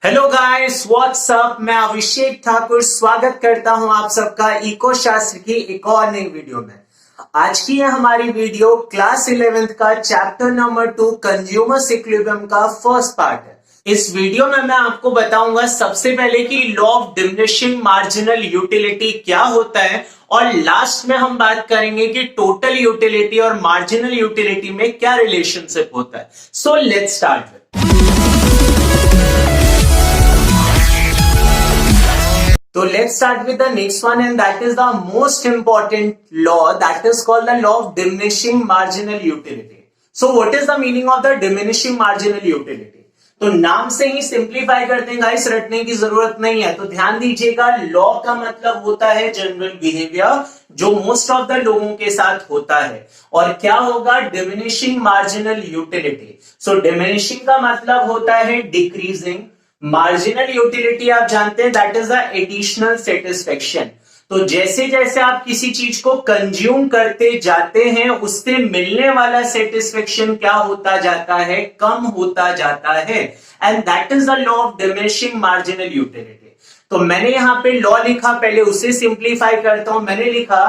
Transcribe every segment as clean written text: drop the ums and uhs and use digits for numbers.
Hello guys, WhatsApp. मैं अभिषेक ठाकुर स्वागत करता हूं आप सबका इको शास्त्र की एक और नई वीडियो में। आज की है हमारी वीडियो क्लास 11th का चैप्टर नंबर 2 कंज्यूमर इक्विलिब्रियम का फर्स्ट पार्ट है। इस वीडियो में मैं आपको बताऊंगा सबसे पहले कि law of diminishing marginal utility क्या होता है और लास्ट में हम बात करेंगे कि टोटल यूटिलिटी और मार्जिनल यूटिलिटी में क्या रिलेशनशिप होता है। So let's start with. So let's start with the next one, and that is the most important law, that is called the law of diminishing marginal utility. So what is the meaning of the diminishing marginal utility? तो नाम से ही simplify करते हैं guys, रटने की जरूरत नहीं है। तो ध्यान दीजिएगा, लॉ का मतलब होता है जनरल बिहेवियर जो मोस्ट ऑफ द लोगों के साथ होता है। और क्या होगा? Diminishing marginal utility. So diminishing का मतलब होता है डिक्रीजिंग, मार्जिनल यूटिलिटी आप जानते हैं that is the additional satisfaction. तो जैसे जैसे आप किसी चीज को कंज्यूम करते जाते हैं उससे मिलने वाला सेटिस्फेक्शन क्या होता जाता है? कम होता जाता है। And that is the law of diminishing marginal utility. तो मैंने यहां पे लॉ लिखा, पहले उसे सिंप्लीफाई करता हूं। मैंने लिखा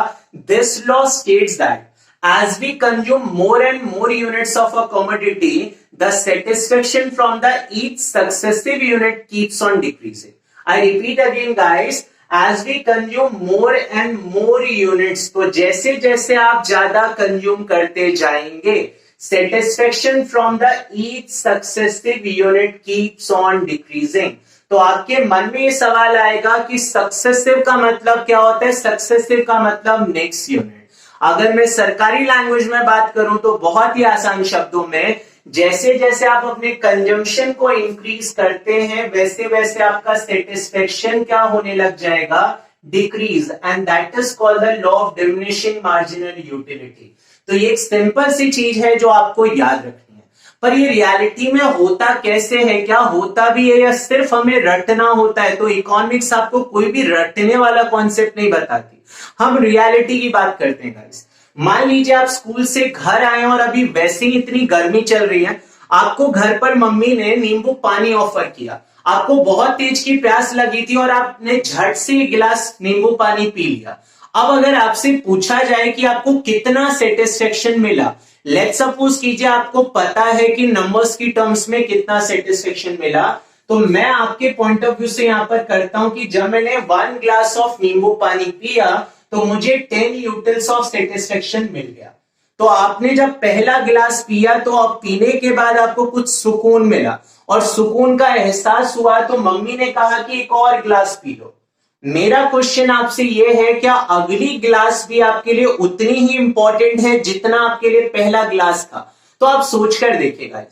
this law states that as we consume more and more units of a commodity, the satisfaction from the each successive unit keeps on decreasing. I repeat again guys, as we consume more and more units, तो जैसे जैसे आप ज्यादा consume करते जाएंगे satisfaction from the each successive unit keeps on decreasing. तो आपके मन में ये सवाल आएगा कि सक्सेसिव का मतलब क्या होता है? सक्सेसिव का मतलब नेक्स्ट यूनिट। अगर मैं सरकारी लैंग्वेज में बात करूं तो बहुत ही आसान शब्दों में, जैसे जैसे आप अपने कंजम्पशन को इंक्रीज करते हैं वैसे वैसे आपका सेटिस्फेक्शन क्या होने लग जाएगा? Decrease. And that is called the law of diminishing marginal utility. तो ये एक सिंपल सी चीज है जो आपको याद रखनी है। पर ये रियलिटी में होता कैसे है? क्या होता भी है या सिर्फ हमें रटना होता है? तो इकोनॉमिक्स आपको कोई भी रटने वाला कॉन्सेप्ट नहीं बताती, हम रियलिटी की बात करते हैं गाइस। मान लीजिए आप स्कूल से घर आए और अभी वैसे ही इतनी गर्मी चल रही है, आपको घर पर मम्मी ने नींबू पानी ऑफर किया, आपको बहुत तेज की प्यास लगी थी और आपने झट से एक गिलास नींबू पानी पी लिया। अब अगर आपसे पूछा जाए कि आपको कितना सेटिस्फेक्शन मिला, लेट्स सपोज कीजिए आपको पता है कि नंबर्स की टर्म्स में कितना सेटिस्फेक्शन मिला, तो मैं आपके पॉइंट ऑफ व्यू से यहां पर करता हूं कि जब मैंने 1 ग्लास ऑफ नींबू पानी पिया तो मुझे 10 यूटिल्स ऑफ सेटिस्फेक्शन मिल गया। तो आपने जब पहला गिलास पिया तो अब पीने के बाद आपको कुछ सुकून मिला और सुकून का एहसास हुआ, तो मम्मी ने कहा कि एक और गिलास पी लो। मेरा क्वेश्चन आपसे यह है, क्या अगली गिलास भी आपके लिए उतनी ही इंपॉर्टेंट है जितना आपके लिए पहला गिलास था? तो आप सोचकर देखिएगा,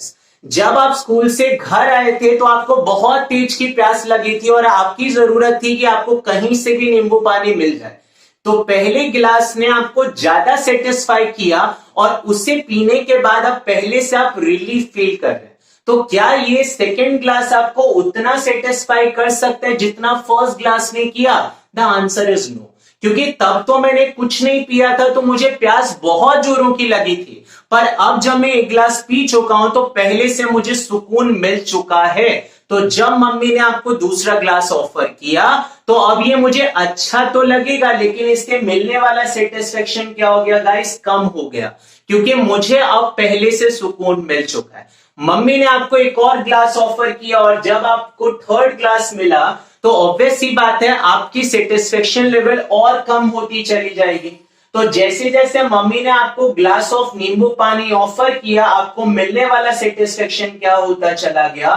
जब आप स्कूल से घर आए थे तो आपको बहुत तेज की प्यास लगी थी और आपकी जरूरत थी कि आपको कहीं से भी नींबू पानी मिल जाए। तो पहले गिलास ने आपको ज्यादा सेटिस्फाई किया और उसे पीने के बाद अब पहले से आप रिलीफ फील कर रहे हैं। तो क्या ये सेकेंड ग्लास आपको उतना सेटिस्फाई कर सकता है जितना फर्स्ट ग्लास ने किया? द आंसर इज नो, क्योंकि तब तो मैंने कुछ नहीं पिया था तो मुझे प्यास बहुत जोरों की लगी थी, पर अब जब मैं एक गिलास पी चुका हूं तो पहले से मुझे सुकून मिल चुका है। तो जब मम्मी ने आपको दूसरा ग्लास ऑफर किया तो अब ये मुझे अच्छा तो लगेगा, लेकिन इससे मिलने वाला सेटिस्फेक्शन क्या हो गया गाइस? कम हो गया, क्योंकि मुझे अब पहले से सुकून मिल चुका है। मम्मी ने आपको एक और ग्लास ऑफर किया और जब आपको थर्ड ग्लास मिला तो ऑब्वियस सी बात है आपकी सेटिस्फेक्शन लेवल और कम होती चली जाएगी। तो जैसे जैसे मम्मी ने आपको ग्लास ऑफ नींबू पानी ऑफर किया, आपको मिलने वाला सेटिस्फेक्शन क्या होता चला गया?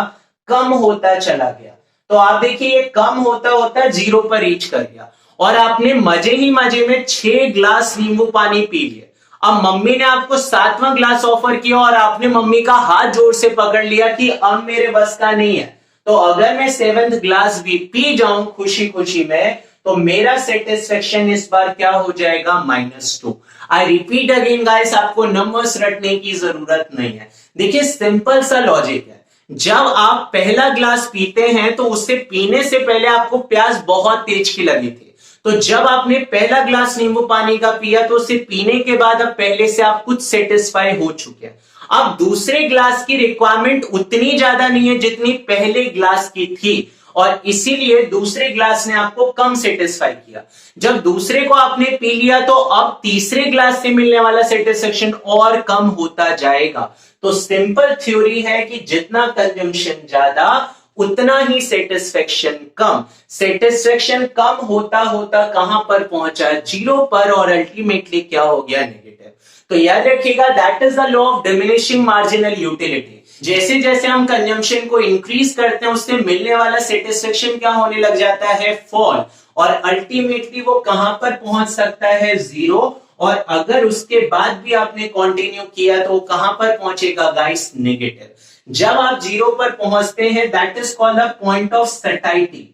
कम होता चला गया। तो आप देखिए ये कम होता होता 0 पर रीच कर गया और आपने मजे ही मजे में 6 ग्लास नींबू पानी पी लिए। अब मम्मी ने आपको 7वां ग्लास ऑफर किया और आपने मम्मी का हाथ जोर से पकड़ लिया कि अब मेरे बस का नहीं है। तो अगर मैं 7th ग्लास भी पी जाऊं खुशी खुशी में तो मेरा सेटिस्फेक्शन इस बार क्या हो जाएगा? -2। आई रिपीट अगेन गाइस, आपको नंबर्स रटने की जरूरत नहीं है। देखिए सिंपल सा लॉजिक है, जब आप पहला ग्लास पीते हैं तो उससे पीने से पहले आपको प्यास बहुत तेज की लगी थी। तो जब आपने पहला ग्लास नींबू पानी का पिया तो उसे पीने के बाद अब पहले से आप कुछ सेटिस्फाई हो चुके हैं। अब दूसरे ग्लास की रिक्वायरमेंट उतनी ज्यादा नहीं है जितनी पहले ग्लास की थी, और इसीलिए दूसरे ग्लास ने आपको कम सेटिस्फाई किया। जब दूसरे को आपने पी लिया तो अब तीसरे ग्लास से मिलने वाला सेटिस्फेक्शन और कम होता जाएगा। तो सिंपल थ्योरी है कि जितना कंजम्पशन ज्यादा उतना ही सेटिस्फेक्शन कम। सेटिस्फेक्शन कम होता होता कहां पर पहुंचा? जीरो पर, और अल्टीमेटली क्या हो गया? नेगेटिव। तो याद रखिएगा, that is the law of diminishing marginal utility. जैसे जैसे हम कंजम्पशन को इंक्रीज करते हैं उससे मिलने वाला सेटिस्फेक्शन क्या होने लग जाता है? फॉल। और अल्टीमेटली वो कहां पर पहुंच सकता है? जीरो। और अगर उसके बाद भी आपने कंटिन्यू किया तो कहां पर पहुंचेगा गाइस? नेगेटिव। जब आप जीरो पर पहुंचते हैं that is called the point of satisfaction.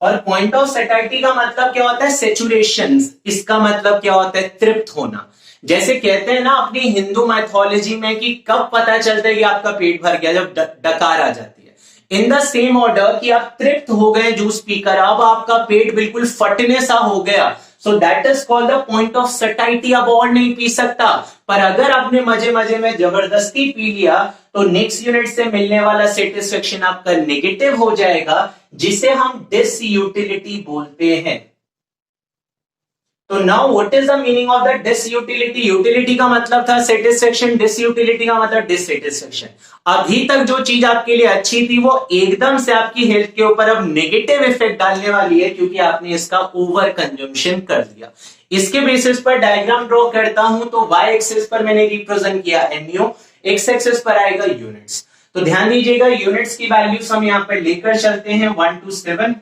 और पॉइंट ऑफ सैटिस्फैक्शन का मतलब क्या होता है? सैचुरेशन। इसका मतलब क्या होता है? तृप्त होना। जैसे कहते हैं ना अपनी हिंदू मैथोलॉजी में कि कब पता चलता है कि आपका पेट भर गया? जब डकार आ जाती है। इन द सेम ऑर्डर कि आप तृप्त हो गए जूस पीकर, अब आपका पेट बिल्कुल फटने सा हो गया, सो that is called the point of satisfaction. अब और नहीं पी सकता। पर अगर आपने मजे मजे में जबरदस्ती पी लिया तो नेक्स्ट यूनिट से मिलने वाला सेटिस्फेक्शन आपका नेगेटिव हो जाएगा, जिसे हम डिसयूटिलिटी बोलते हैं। तो now what is the meaning of the disutility? Utility का मतलब था सेटिस्फेक्शन, डिसयूटिलिटी का मतलब डिससेटिस्फेक्शन। अभी तक जो चीज आपके लिए अच्छी थी वो एकदम से आपकी हेल्थ के ऊपर अब नेगेटिव इफेक्ट डालने वाली है, क्योंकि आपने इसका ओवर कंजम्पशन कर दिया। इसके बेसिस पर डायग्राम ड्रॉ करता हूं तो y एक्सिस पर मैंने रिप्रेजेंट किया mu, x एक्सिस पर आएगा यूनिट्स। तो ध्यान दीजिएगा यूनिट्स की वैल्यूज हम यहां पर लेकर चलते हैं 1 to 7।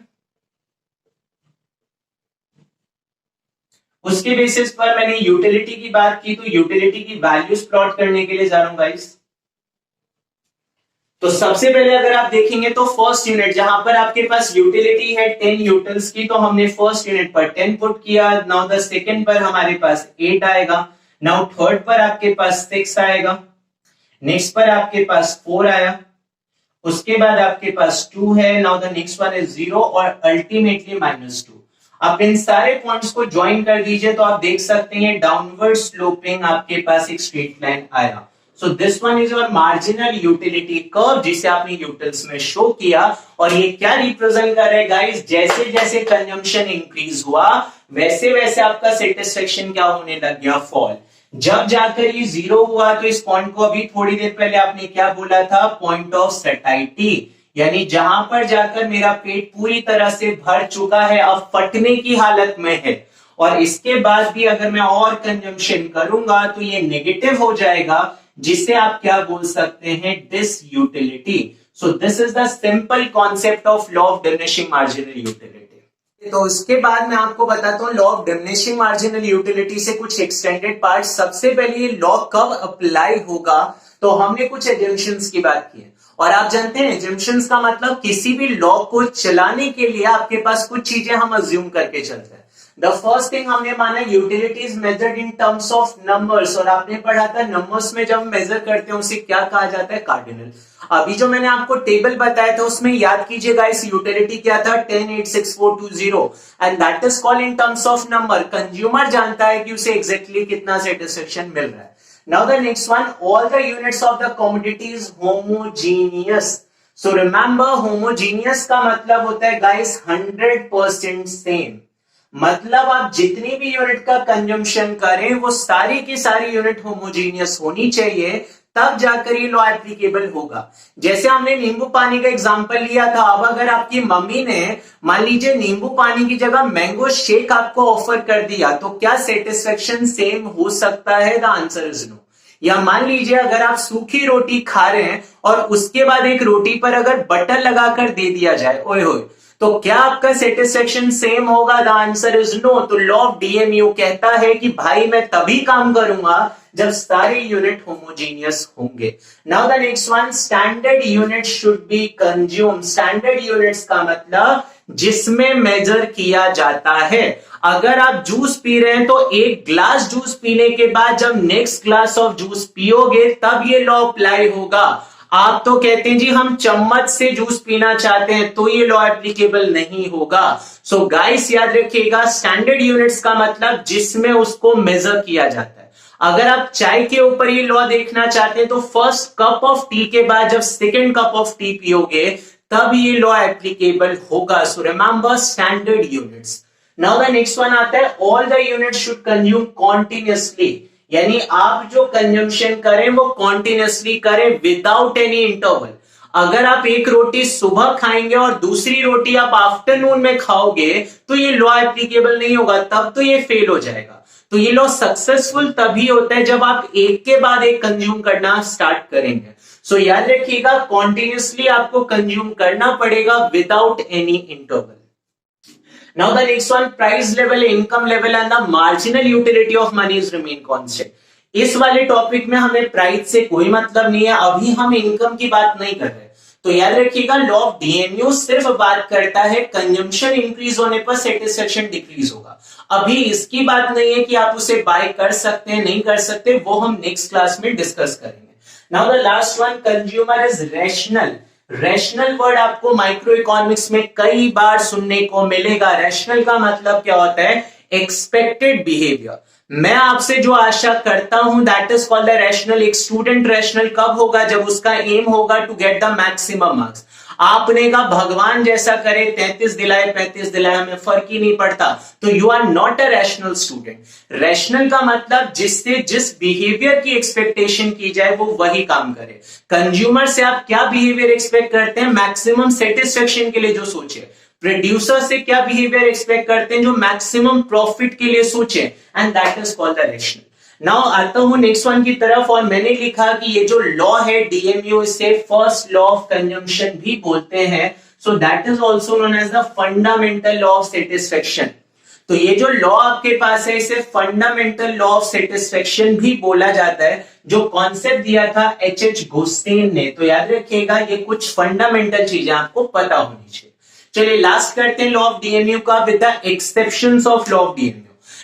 उसके बेसिस पर मैंने यूटिलिटी की बात की, तो यूटिलिटी की वैल्यूज प्लॉट करने के लिए जा रहा हूं गाइस। तो सबसे पहले अगर आप देखेंगे तो फर्स्ट यूनिट जहां पर आपके पास यूटिलिटी है 10 यूटिल्स की, तो हमने फर्स्ट यूनिट पर 10 पुट किया। नाउ द सेकंड पर हमारे पास 8 आएगा। नाउ थर्ड पर आपके पास 6 आएगा। नेक्स्ट पर आपके पास 4 आया। उसके बाद आपके पास 2 है। Now the next one is 0 और अल्टीमेटली -2। आप इन सारे पॉइंट्स को ज्वाइन कर दीजिए तो आप देख सकते हैं डाउनवर्ड स्लोपिंग आपके पास एक स्ट्रेट लाइन आया। So this one is your marginal utility curve, जिसे आपने यूटिल्स में शो किया। और ये क्या रिप्रेजेंट कर रहा है गाइस? जैसे जैसे कंजम्पशन इंक्रीज हुआ वैसे वैसे आपका सेटिस्फेक्शन क्या होने लग गया? फॉल। जब जाकर ये 0 हुआ तो इस पॉइंट को अभी थोड़ी देर पहले आपने क्या बोला था? Point of satisfaction. यानी जहां पर जाकर मेरा पेट पूरी तरह से भर चुका है, अब फटने की हालत में है, और इसके बाद भी अगर मैं और कंजम्पशन करूंगा तो ये नेगेटिव हो जाएगा, जिसे आप क्या बोल सकते हैं? Disutility. So this is the simple concept of law of diminishing marginal utility. तो उसके बाद मैं आपको बताता हूं law of diminishing marginal utility से कुछ एक्सटेंडेड पार्ट। सबसे पहले ये लॉ कब अप्लाई होगा? तो हमने कुछ एजम्पशंस की बात की है, और आप जानते हैं एजम्पशंस का मतलब किसी भी लॉ को चलाने के लिए आपके पास कुछ चीजें हम अज्यूम करके चलते हैं। द फर्स्ट थिंग हमने माना utility is measured in terms of numbers, और आपने पढ़ा था नंबर्स में जब मेजर करते हैं उसे क्या कहा जाता है? कार्डिनल। अभी जो मैंने आपको टेबल बताया था उसमें याद कीजिएगा इस यूटिलिटी क्या था? 10, 8, 6, 4, 2, 0 and that is called in terms of number. Consumer जानता है कि उसे एग्जैक्टली कितना सेटिस्फेक्शन मिल रहा है। Now the next one, all the units of the commodity is homogeneous. So remember homogeneous का मतलब होता है guys 100% सेम। मतलब आप जितनी भी यूनिट का कंजम्पशन करें वो सारी की सारी यूनिट होमोजीनियस होनी चाहिए, तब जाकर ये लॉ एप्लीकेबल होगा। जैसे हमने नींबू पानी का एग्जांपल लिया था, अब अगर आपकी मम्मी ने मान लीजिए नींबू पानी की जगह मैंगो शेक आपको ऑफर कर दिया तो क्या सेटिस्फेक्शन सेम हो सकता है? The answer is no. या मान लीजिए अगर आप सूखी रोटी खा रहे हैं और उसके बाद एक रोटी पर अगर बटर लगाकर दे दिया जाए, ओए होए, तो क्या आपका सेटिस्फेक्शन सेम होगा? The answer is no. तो लॉ ऑफ डीएमयू कहता है कि भाई मैं तभी काम करूंगा जब सारे यूनिट होमोजीनियस होंगे। Now the next one, standard unit should be consume. Standard units का मतलब जिसमें मेजर किया जाता है। अगर आप जूस पी रहे हैं तो एक ग्लास जूस पीने के बाद जब नेक्स्ट ग्लास ऑफ जूस पियोगे तब ये लॉ अप्लाई होगा। आप तो कहते हैं जी हम चम्मच से जूस पीना चाहते हैं तो ये लॉ एप्लीकेबल नहीं होगा। सो गाइस याद रखिएगा, स्टैंडर्ड यूनिट्स का मतलब जिसमें उसको मेजर किया जाता है। अगर आप चाय के ऊपर ये लॉ देखना चाहते हैं तो फर्स्ट कप ऑफ टी के बाद जब सेकेंड कप ऑफ टी पियोगे तब ये लॉ एप्लीकेबल होगा। So remember standard units. Now the next one आता है, all the units should consume continuously, यानी आप जो कंजम्पशन करें वो कॉन्टिन्यूअसली करें विदाउट एनी इंटरवल। अगर आप एक रोटी सुबह खाएंगे और दूसरी रोटी आप आफ्टरनून में खाओगे तो ये लॉ एप्लीकेबल नहीं होगा, तब तो ये फेल हो जाएगा। तो ये लॉ सक्सेसफुल तभी होता है जब आप एक के बाद एक कंज्यूम करना स्टार्ट करेंगे। सो याद रखिएगा, कॉन्टिन्यूअसली आपको कंज्यूम करना पड़ेगा without any interval. Now the next one, price level, income level and the marginal utility of money is remain constant. इस वाले टॉपिक में हमें प्राइस से कोई मतलब नहीं है, अभी हम इनकम की बात नहीं कर रहे। तो याद रखिएगा, लॉ ऑफ डीएमयू सिर्फ बात करता है कंजम्पशन इंक्रीज होने पर सेटिस्फेक्शन डिक्रीज होगा। अभी इसकी बात नहीं है कि आप उसे बाय कर सकते हैं नहीं कर सकते, वो हम नेक्स्ट क्लास में डिस्कस करेंगे। Now the last one, consumer is rational. Rational word आपको माइक्रो इकोनॉमिक्स में कई बार सुनने को मिलेगा। रैशनल का मतलब क्या होता है? Expected behaviour. मैं आपसे जो आशा करता हूं that is called the rational. एक स्टूडेंट रैशनल कब होगा? जब उसका एम होगा to get the maximum marks. आपने कहा भगवान जैसा करे 33 दिलाए 35 दिलाए हमें फर्क ही नहीं पड़ता, तो you are not a rational student. Rational का मतलब जिससे जिस बिहेवियर की एक्सपेक्टेशन की जाए वो वही काम करे। कंज्यूमर से आप क्या बिहेवियर एक्सपेक्ट करते हैं? मैक्सिमम सेटिस्फेक्शन के लिए जो सोचे। प्रोड्यूसर से क्या बिहेवियर एक्सपेक्ट करते हैं? जो मैक्सिमम प्रॉफिट के लिए सोचे, and that is called the rational. Now आता हूं नेक्स्ट वन की तरफ, और मैंने लिखा कि ये जो लॉ है डीएमयू, इसे फर्स्ट लॉ ऑफ कंजम्पशन भी बोलते हैं। So that is also known as the fundamental law of satisfaction. तो ये जो लॉ आपके पास है इसे फंडामेंटल लॉ ऑफ सेटिस्फेक्शन भी बोला जाता है, जो कॉन्सेप्ट दिया था एच गुस्टेन ने। तो याद रखिएगा, ये कुछ फंडामेंटल चीजें आपको पता होनी चाहिए। चलिए लास्ट करते हैं लॉ ऑफ डीएमयू का with the exceptions of law of DMU.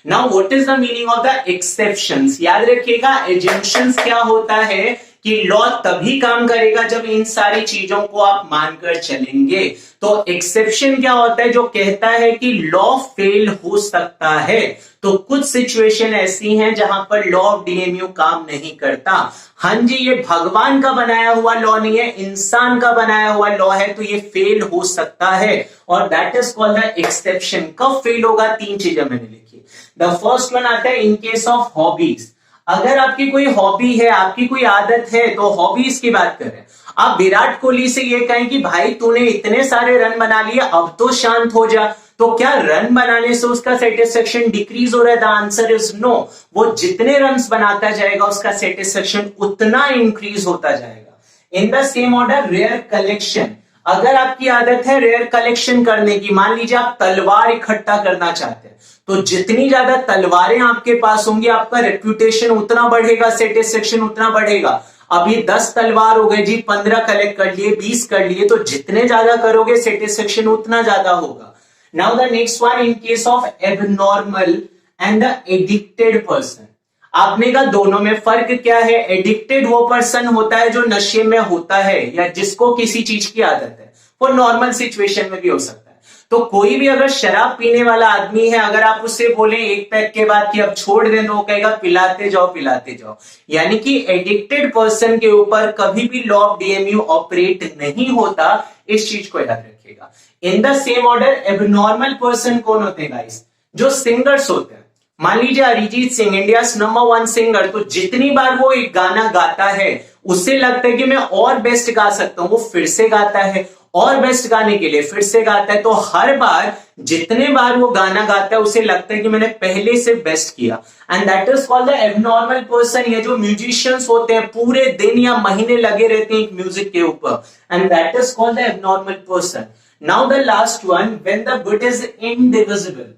Now what is the meaning of the exceptions? याद रखिएगा, एजम्पशंस क्या होता है कि लॉ तभी काम करेगा जब इन सारी चीजों को आप मानकर चलेंगे। तो एक्सेप्शन क्या होता है? जो कहता है कि लॉ फेल हो सकता है। तो कुछ सिचुएशन ऐसी हैं जहां पर लॉ ऑफ डीएमयू काम नहीं करता। हाँ जी, ये भगवान का बनाया हुआ लॉ नहीं है, इंसान का बनाया हुआ लॉ है, तो ये फेल हो सकता है और that is called the exception. कब फेल होगा? तीन चीजें मैंने लिखी। द फर्स्ट वन आता है इन केस ऑफ हॉबीज। अगर आपकी कोई हॉबी है, आपकी कोई आदत है, तो हॉबीज की बात करें। आप विराट कोहली से ये कहें कि भाई तूने इतने सारे रन बना लिए, अब तो शांत हो जा, तो क्या रन बनाने से उसका सेटिस्फेक्शन डिक्रीज हो रहा है? The answer is no. वो जितने रन्स बनाता जाएगा उसका सेटिस्फेक्शन उतना इंक्रीज होता जाएगा। In the same order rare collection. अगर आपकी आदत है रेयर कलेक्शन करने की, मान लीजिए आप तलवार इकट्ठा करना चाहते हैं, तो जितनी ज्यादा तलवारें आपके पास होंगी आपका रेप्यूटेशन उतना बढ़ेगा, सेटिस्फेक्शन उतना बढ़ेगा। अभी 10 तलवार हो गए जी, 15 कलेक्ट कर लिए, 20 कर लिए, तो जितने ज्यादा करोगे सेटिस्फेक्शन उतना ज्यादा होगा। Now the next one, in case of abnormal and the addicted person. आपने कहा दोनों में फर्क क्या है? एडिक्टेड वो पर्सन होता है जो नशे में होता है या जिसको किसी चीज की आदत है, वो नॉर्मल सिचुएशन में भी हो सकता है। तो कोई भी अगर शराब पीने वाला आदमी है, अगर आप उससे बोले एक पैक के बाद कि अब छोड़ दे, तो वो कहेगा पिलाते जाओ पिलाते जाओ। यानी कि एडिक्टेड पर्सन के ऊपर कभी भी लॉ ऑफ डीएमयू ऑपरेट नहीं होता, इस चीज को याद रखिएगा। इन the same order abnormal person कौन होते हैं गाइस? जो सिंगर्स होते हैं। मान लीजिए Arijit Singh, India number 1 singer, तो जितनी बार वो एक गाना गाता है उससे लगता है कि मैं और बेस्ट गा सकता हूं, वो फिर से गाता है और बेस्ट गाने के लिए फिर से गाता है। तो हर बार जितने बार वो गाना गाता है उसे लगता है कि मैंने पहले से बेस्ट किया, and that is called the abnormal person. ये जो म्यूजिशियंस होते हैं पूरे दिन या महीने लगे रहते हैं एक म्यूजिक के ऊपर, and that is called the abnormal person. Now the last one, when the good is indivisible.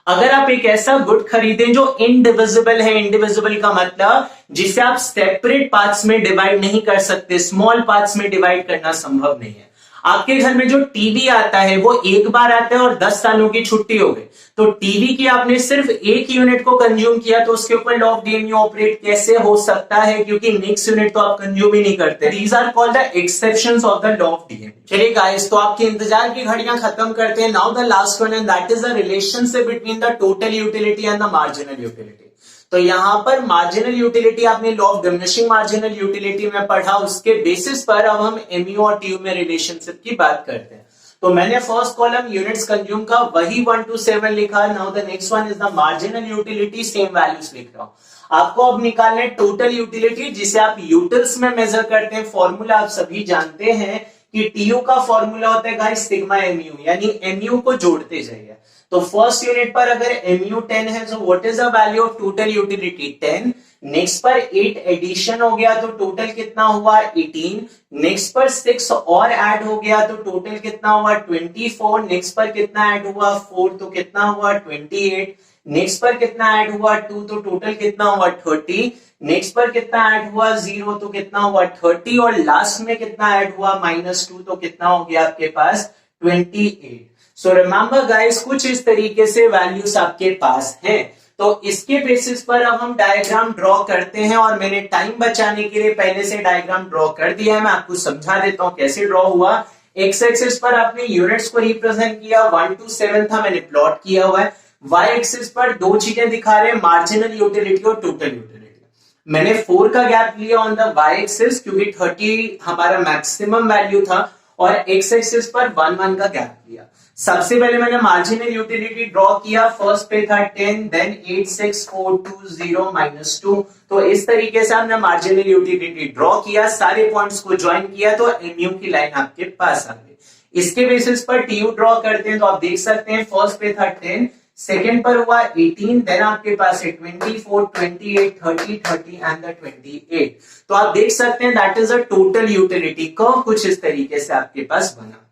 अगर आप एक ऐसा गुड खरीदें जो इनडिविजिबल है, इनडिविजिबल का मतलब जिसे आप सेपरेट पार्ट्स में डिवाइड नहीं कर सकते, स्मॉल पार्ट्स में डिवाइड करना संभव नहीं है। आपके घर में जो टीवी आता है वो एक बार आता है और 10 सालों की छुट्टी हो गई, तो टीवी की आपने सिर्फ एक यूनिट को कंज्यूम किया तो उसके ऊपर लॉ ऑफ डीएमयू ऑपरेट कैसे हो सकता है, क्योंकि नेक्स्ट यूनिट तो आप कंज्यूम ही नहीं करते। These are called the exceptions of the law of DMU. चलिए गाइस, तो आपके इंतजार की घड़ियां खत्म करते हैं। Now the last one, and that is the relationship between the total utility and the marginal utility. तो यहां पर मार्जिनल यूटिलिटी आपने law of diminishing marginal utility में पढ़ा, उसके बेसिस पर अब हम एमयू और टीयू में रिलेशनशिप की बात करते हैं। तो मैंने फर्स्ट कॉलम यूनिट्स कंज्यूम का वही 1 to 7 लिखा। Now the next one is the marginal utility, same values लिख रहा हूं। आपको अब निकालना है टोटल यूटिलिटी, जिसे आप यूटिल्स में मेजर करते हैं। फॉर्मूला आप सभी जानते हैं कि टीयू का फॉर्मूला होता है गाइस सिग्मा एमयू, यानी एमयू को जोड़ते जाइए। तो फर्स्ट यूनिट पर अगर एमयू 10 है, तो what is the value of total utility 10। Next पर 8 एडिशन हो गया तो टोटल कितना हुआ 18। नेक्स्ट पर 6 और ऐड हो गया तो टोटल कितना हुआ 24। नेक्स्ट पर कितना ऐड हुआ 4 तो कितना हुआ 28। नेक्स्ट पर कितना ऐड हुआ 2 तो टोटल कितना हुआ 30। नेक्स्ट पर कितना ऐड हुआ 0 तो कितना हुआ 30, और लास्ट में कितना ऐड हुआ -2 तो कितना हो गया आपके पास 28। सो रिमेंबर गाइस, कुछ इस तरीके से वैल्यूज आपके पास हैं। तो इसके बेसिस पर अब हम डायग्राम ड्रॉ करते हैं, और मैंने टाइम बचाने के लिए पहले से डायग्राम ड्रॉ कर दिया है। मैं आपको समझा देता हूं कैसे ड्रॉ हुआ। एक्स एक्सिस पर आपने यूनिट्स को रिप्रेजेंट किया, 1 to 7 था, मैंने प्लॉट किया हुआ है। वाई एक्सिस पर दो चीजें दिखा रहे हैं, मार्जिनल यूटिलिटी और टोटल यूटिलिटी। मैंने 4 का गैप लिया ऑन द वाई एक्सिस, क्योंकि 30 हमारा मैक्सिमम वैल्यू था, और एक्स एक्सिस पर 1 का गैप लिया। सबसे पहले मैंने मार्जिनल यूटिलिटी ड्रॉ किया। फर्स्ट पे था 10, देन 8 6 4 2 0 -2। तो इस तरीके से हमने मार्जिनल यूटिलिटी ड्रॉ किया, सारे पॉइंट्स को ज्वाइन किया, तो एमयू की लाइन आपके पास आ गई। इसके बेसिस पर टीयू ड्रॉ करते हैं, तो आप देख सकते हैं फर्स्ट पे था 10, सेकेंड पर हुआ 18, देन आपके पास है 24 28 30 30 एंड द 28। तो आप देख सकते हैं that is a total utility curve, कुछ इस तरीके से आपके पास बना।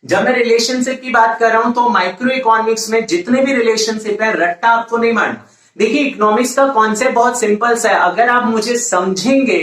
जब मैं रिलेशनशिप की बात कर रहा हूं, तो माइक्रो इकोनॉमिक्स में जितने भी रिलेशनशिप है, रट्टा आपको नहीं मारना। देखिए, इकोनॉमिक्स का कॉन्सेप्ट बहुत सिंपल सा है, अगर आप मुझे समझेंगे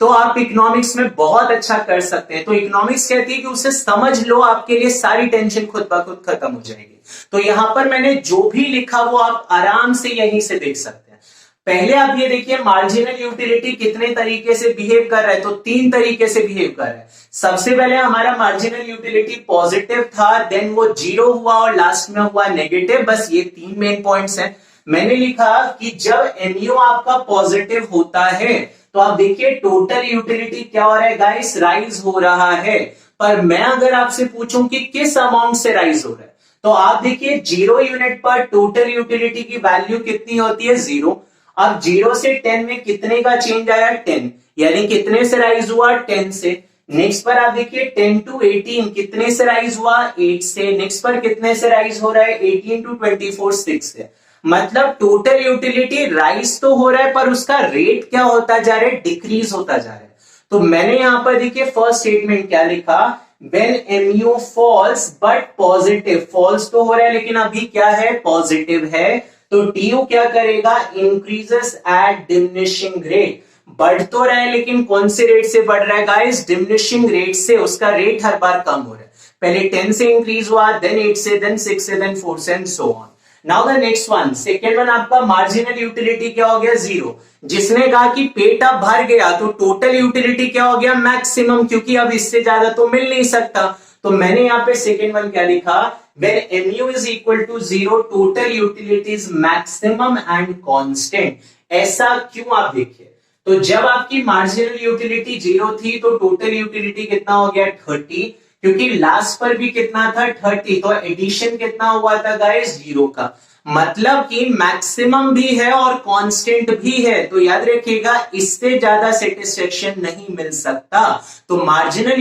तो आप इकोनॉमिक्स में बहुत अच्छा कर सकते हैं। तो इकोनॉमिक्स कहती है कि उसे समझ लो, आपके लिए सारी टेंशन खुद ब खुद खत्म हो जाएगी। तो यहां पर मैंने जो भी लिखा वो आप आराम से यहीं से देख सकते हैं। पहले आप ये देखिए, मार्जिनल यूटिलिटी कितने तरीके से बिहेव कर रहा है, तो 3 तरीके से बिहेव कर रहा है। सबसे पहले हमारा मार्जिनल यूटिलिटी पॉजिटिव था, देन वो 0 हुआ और लास्ट में हुआ नेगेटिव। बस ये 3 मेन पॉइंट्स हैं। मैंने लिखा कि जब एमयू आपका पॉजिटिव होता है, तो आप देखिए टोटल यूटिलिटी क्या हो रहा है गाइस, राइज हो रहा है। पर मैं अगर आपसे पूछूं कि किस अमाउंट से राइज हो रहा है, तो आप देखिए 0 यूनिट पर टोटल यूटिलिटी की वैल्यू कितनी होती है 0। अब 0 से 10 में कितने का चेंज आया 10, यानी कितने से राइज हुआ 10 से। नेक्स्ट पर आप देखिए 10 to 18 कितने से राइज हुआ 8 से। नेक्स्ट पर कितने से राइज हो रहा है 18 to 24 6 से। मतलब टोटल यूटिलिटी राइज तो हो रहा है, पर उसका रेट क्या होता जा रहा है, डिक्रीज होता जा रहा है। तो मैंने यहां पर देखिए फर्स्ट स्टेटमेंट क्या लिखा, when mu falls but positive, falls तो हो रहा है लेकिन अभी क्या है पॉजिटिव है, तो टीयू क्या करेगा, इंक्रीजेस एट डिमिनिशिंग रेट। बढ़ तो रहा है लेकिन कौन से रेट से बढ़ रहा है गाइस, डिमिनिशिंग रेट से। उसका रेट हर बार कम हो रहा है। पहले 10 से इंक्रीज हुआ, देन 8 से, देन 6 से, देन 4 से and so on. Now the next one, second one आपका मार्जिनल यूटिलिटी क्या हो गया 0। जिसने कहा कि पेट अब भर गया, तो टोटल यूटिलिटी क्या हो गया मैक्सिमम, क्योंकि अब इससे ज्यादा तो मिल नहीं सकता। तो मैंने यहाँ पे सेकेंड वन क्या लिखा, when mu is equal to 0 total utility is maximum and constant। ऐसा क्यों, आप देखिए, तो जब आपकी मार्जिनल यूटिलिटी 0 थी, तो टोटल यूटिलिटी कितना हो गया 30, क्योंकि लास्ट पर भी कितना था 30, तो एडिशन कितना हुआ था गाइस 0 का। मतलब कि मैक्सिमम भी है और कांस्टेंट भी है। तो याद रखिएगा, इससे ज्यादा सेटिस्फेक्शन नहीं मिल सकता। तो मार्जिनल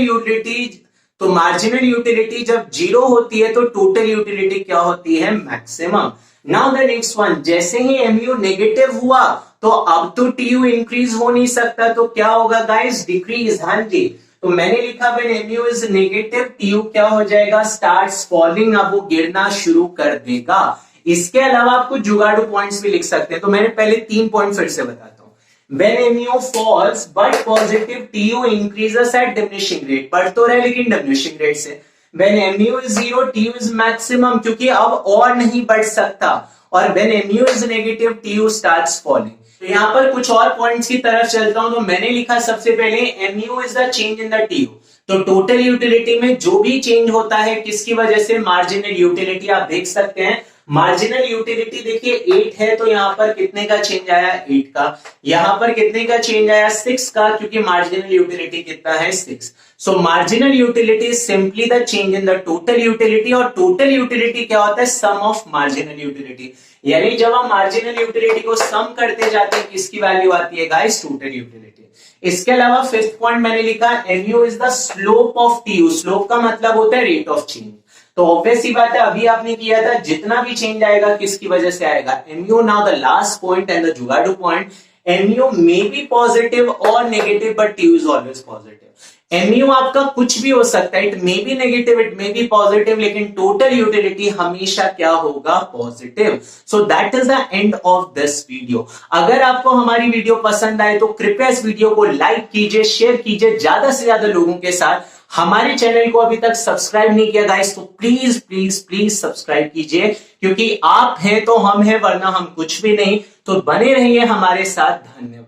यूटिलिटी जब 0 होती है, तो टोटल यूटिलिटी क्या होती है maximum. Now the next one, जैसे ही एमयू नेगेटिव हुआ, तो अब तो टीयू इंक्रीज हो नहीं सकता, तो क्या होगा गाइस, डिक्रीज। हाँ जी, तो मैंने लिखा when MU is negative, TU क्या हो जाएगा, स्टार्ट्स फॉलिंग, अब वो गिरना शुरू कर देगा। इसके अलावा आप कुछ जुगाड़ू पॉइंट्स भी लिख सकते हैं। तो मैंने पहले 3 पॉइंट फिर से बताता हूं। When mu falls but positive TU increases at diminishing rate. बढ़ तो रहा है लेकिन diminishing rate से. When mu is 0, TU is maximum, क्योंकि अब और नहीं बढ़ सकता. और when mu is negative, TU starts falling. तो यहाँ पर कुछ और पॉइंट्स की तरफ चलता हूं. तो मैंने लिखा सबसे पहले mu is the change in the TU. तो टोटल यूटिलिटी में जो भी चेंज होता है किसकी वजह से, मार्जिनल यूटिलिटी. आप देख सकते हैं मार्जिनल यूटिलिटी देखिए 8 है, तो यहाँ पर कितने का चेंज आया, 8 का. यहाँ पर कितने का चेंज आया, 6 का, क्योंकि मार्जिनल यूटिलिटी कितना है, 6. सो marginal utility simply the change in the total utility. और टोटल यूटिलिटी क्या होता है, सम ऑफ मार्जिनल यूटिलिटी. यानी जब हम मार्जिनल यूटिलिटी को सम करते जाते हैं किसकी वैल्यू आती है गाइस, टोटल यूटिलिटी. इसके अलावा फिफ्थ पॉइंट मैंने लिखा mu is the slope of TU. Slope का मतलब होता है रेट ऑफ चेंज. तो ऑब्वियस सी बात है, अभी आपने किया था, जितना भी चेंज आएगा किसकी वजह से आएगा, mu. Now the last point and the जुगाड़ू point, mu may be positive और negative but TU is always positive. mu आपका कुछ भी हो सकता है, it may be negative, it may be positive, लेकिन टोटल यूटिलिटी हमेशा क्या होगा, positive. So that is the end of this video. अगर आपको हमारी वीडियो पसंद आए तो कृपया इस वीडियो को लाइक कीजिए, शेयर कीजिए ज्यादा से ज्यादा लोगों के साथ. हमारे चैनल को अभी तक सब्सक्राइब नहीं किया गाइस, तो प्लीज प्लीज प्लीज सब्सक्राइब कीजिए, क्योंकि आप हैं तो हम हैं, वरना हम कुछ भी नहीं. तो बने रहिए हमारे साथ. धन्यवाद.